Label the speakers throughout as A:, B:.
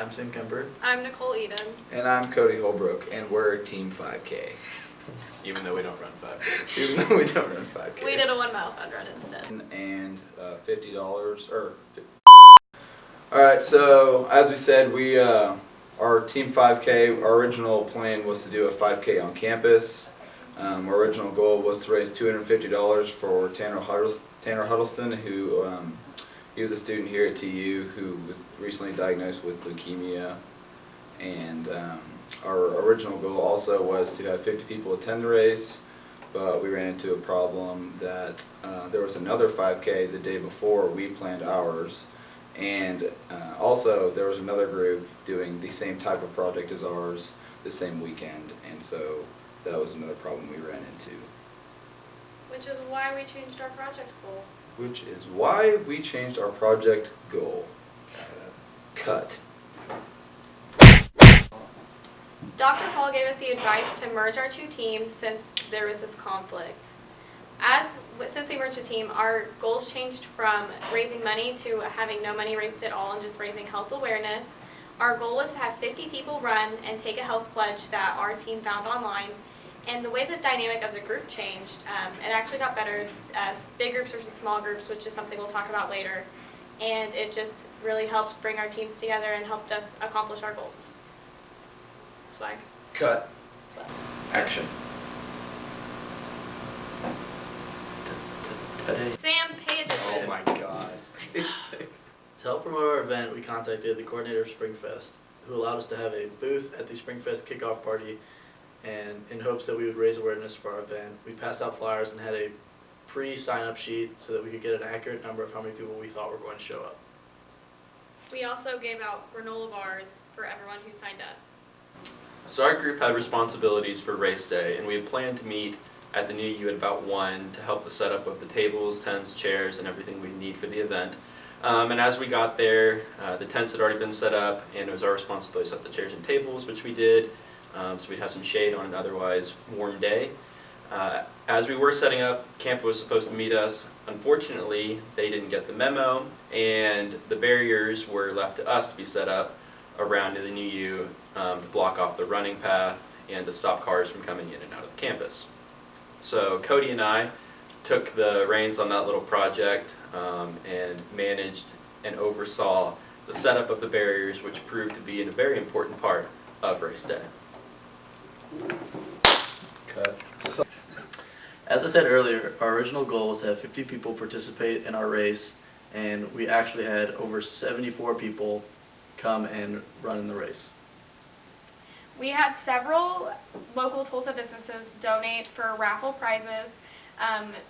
A: I'm Sam Kemper.
B: I'm Nicole Eden.
C: And I'm Cody Holbrook, and we're Team 5K.
D: Even though we don't run 5Ks.
C: Even though we don't run 5Ks.
B: We did a 1 mile fun run instead.
C: And $50 or. All right, so as we said, our Team 5K. Our original plan was to do a 5K on campus. Our original goal was to raise $250 for Tanner Huddleston, who he was a student here at TU who was recently diagnosed with leukemia. And our original goal also was to have 50 people attend the race, but we ran into a problem that there was another 5K the day before we planned ours, and also there was another group doing the same type of project as ours the same weekend, and so that was another problem we ran into.
B: Which is why we changed our project goal.
C: Which is why we changed our project goal. Cut.
B: Dr. Paul gave us the advice to merge our two teams since there was this conflict. Since we merged the team, our goals changed from raising money to having no money raised at all and just raising health awareness. Our goal was to have 50 people run and take a health pledge that our team found online. And the way the dynamic of the group changed, it actually got better. Big groups versus small groups, which is something we'll talk about later. And it just really helped bring our teams together and helped us accomplish our goals. Swag.
C: Cut.
B: Swag.
D: Action.
A: Today,
B: Sam, pay attention.
C: Oh my god.
A: to help promote our event, we contacted the coordinator of SpringFest, who allowed us to have a booth at the SpringFest kickoff party, and in hopes that we would raise awareness for our event. We passed out flyers and had a pre-sign-up sheet so that we could get an accurate number of how many people we thought were going to show up.
B: We also gave out granola bars for everyone who signed up.
D: So our group had responsibilities for race day, and we had planned to meet at the New U at about 1 to help the setup of the tables, tents, chairs, and everything we need for the event. And as we got there, the tents had already been set up, and it was our responsibility to set the chairs and tables, which we did. So we'd have some shade on an otherwise warm day. As we were setting up, camp was supposed to meet us. Unfortunately, they didn't get the memo, and the barriers were left to us to be set up around the New U to block off the running path and to stop cars from coming in and out of the campus. So Cody and I took the reins on that little project and managed and oversaw the setup of the barriers, which proved to be a very important part of race day.
C: Cut.
A: As I said earlier, our original goal was to have 50 people participate in our race, and we actually had over 74 people come and run in the race.
B: We had several local Tulsa businesses donate for raffle prizes.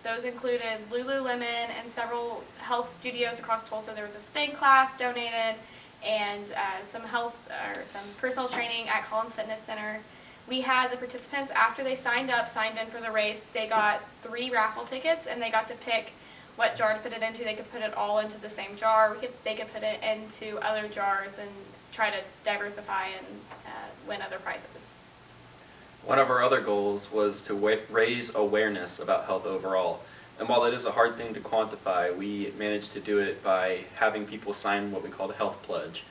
B: Those included Lululemon and several health studios across Tulsa. There was a spin class donated and some personal training at Collins Fitness Center. We had the participants, after they signed in for the race, they got 3 raffle tickets and they got to pick what jar to put it into. They could put it all into the same jar. They could put it into other jars and try to diversify and win other prizes.
D: One of our other goals was to raise awareness about health overall. And while it is a hard thing to quantify, we managed to do it by having people sign what we called a health pledge,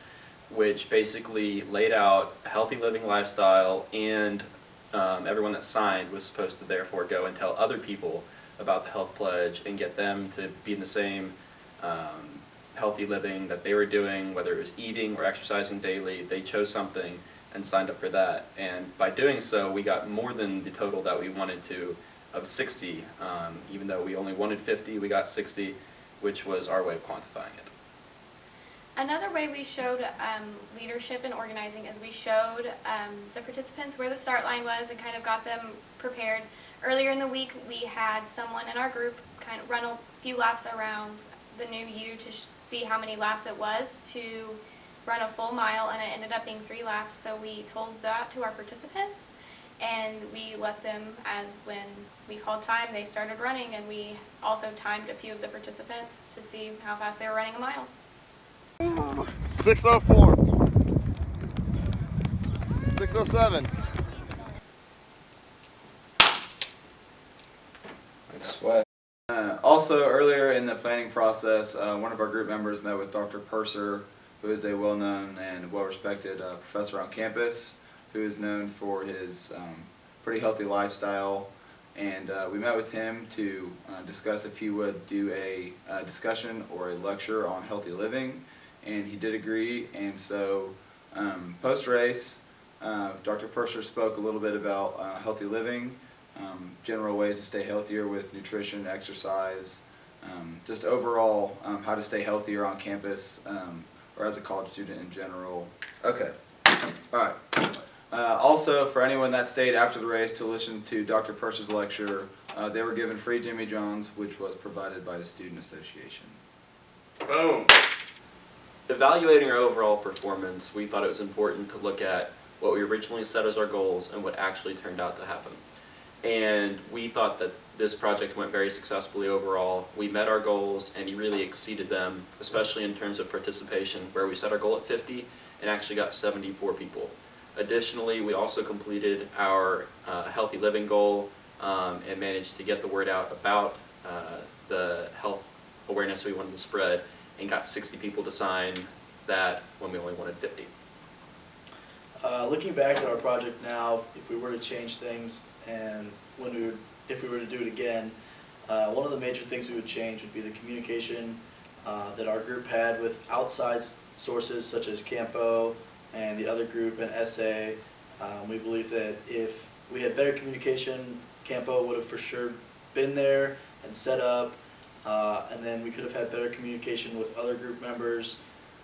D: which basically laid out a healthy living lifestyle, and everyone that signed was supposed to therefore go and tell other people about the health pledge and get them to be in the same healthy living that they were doing, whether it was eating or exercising daily. They chose something and signed up for that, and by doing so we got more than the total that we wanted to of 60. Even though we only wanted 50, we got 60, which was our way of quantifying it.
B: Another way we showed leadership and organizing is we showed the participants where the start line was and kind of got them prepared. Earlier in the week, we had someone in our group kind of run a few laps around the New U to see how many laps it was to run a full mile, and it ended up being 3 laps. So we told that to our participants, and we let them, as when we called time, they started running, and we also timed a few of the participants to see how fast they were running a mile.
E: 6:04, 6:07.
C: Sweat. Also, earlier in the planning process, one of our group members met with Dr. Purser who is a well-known and well-respected professor on campus, who is known for his pretty healthy lifestyle. And we met with him to discuss if he would do a discussion or a lecture on healthy living, and he did agree. And so post-race, Dr. Purser spoke a little bit about healthy living, general ways to stay healthier with nutrition, exercise, just overall how to stay healthier on campus or as a college student in general. Okay, all right. Also, for anyone that stayed after the race to listen to Dr. Purser's lecture, they were given free Jimmy John's, which was provided by the Student Association.
D: Boom! Evaluating our overall performance, we thought it was important to look at what we originally set as our goals and what actually turned out to happen. And we thought that this project went very successfully overall. We met our goals and he really exceeded them, especially in terms of participation, where we set our goal at 50 and actually got 74 people. Additionally, we also completed our healthy living goal and managed to get the word out about the health awareness we wanted to spread and got 60 people to sign that when we only wanted 50.
A: Looking back at our project now, if we were to change things and if we were to do it again, one of the major things we would change would be the communication that our group had with outside sources such as Campo and the other group and SA. We believe that if we had better communication, Campo would have for sure been there and set up, and then we could have had better communication with other group members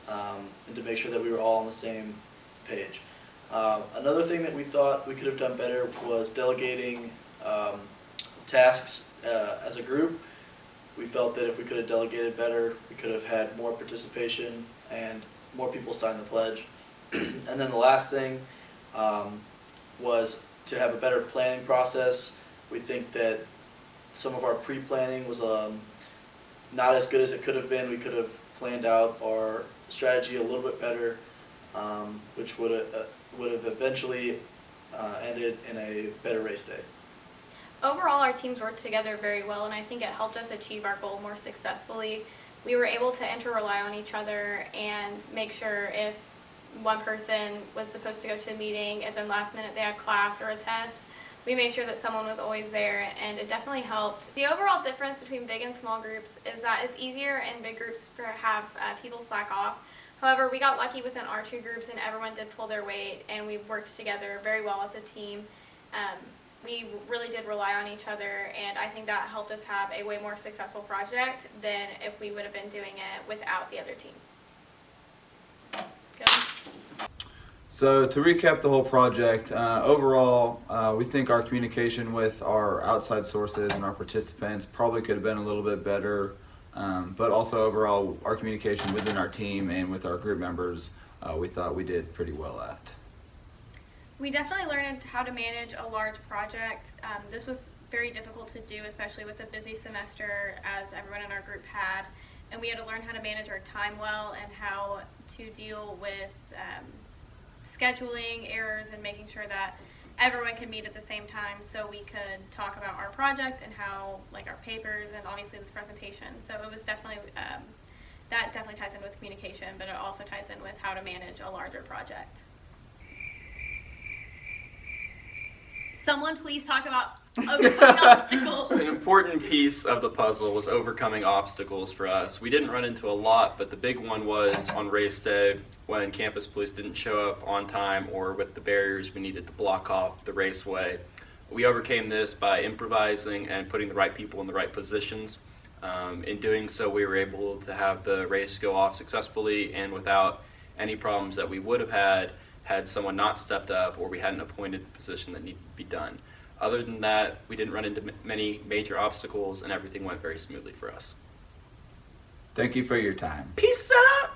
A: and to make sure that we were all on the same page. Another thing that we thought we could have done better was delegating tasks as a group. We felt that if we could have delegated better, we could have had more participation and more people sign the pledge. And then the last thing was to have a better planning process. We think that some of our pre-planning was not as good as it could have been. We could have planned out our strategy a little bit better, which would have eventually ended in a better race day.
B: Overall, our teams worked together very well, and I think it helped us achieve our goal more successfully. We were able to inter-rely on each other and make sure if one person was supposed to go to a meeting and then last minute they had class or a test, we made sure that someone was always there, and it definitely helped. The overall difference between big and small groups is that it's easier in big groups to have people slack off. However, we got lucky within our two groups and everyone did pull their weight and we worked together very well as a team. We really did rely on each other, and I think that helped us have a way more successful project than if we would have been doing it without the other team. Good.
C: So to recap the whole project, overall, we think our communication with our outside sources and our participants probably could have been a little bit better, but also overall, our communication within our team and with our group members, we thought we did pretty well at.
B: We definitely learned how to manage a large project. This was very difficult to do, especially with a busy semester as everyone in our group had, and we had to learn how to manage our time well and how to deal with scheduling errors and making sure that everyone could meet at the same time so we could talk about our project and how, like, our papers and obviously this presentation. So it was definitely, that definitely ties in with communication, but it also ties in with how to manage a larger project. Someone please talk about overcoming obstacles.
D: An important piece of the puzzle was overcoming obstacles for us. We didn't run into a lot, but the big one was on race day when campus police didn't show up on time or with the barriers we needed to block off the raceway. We overcame this by improvising and putting the right people in the right positions. In doing so, we were able to have the race go off successfully and without any problems that we would have had someone not stepped up or we hadn't appointed the position that needed to be done. Other than that, we didn't run into many major obstacles and everything went very smoothly for us.
C: Thank you for your time.
D: Peace out!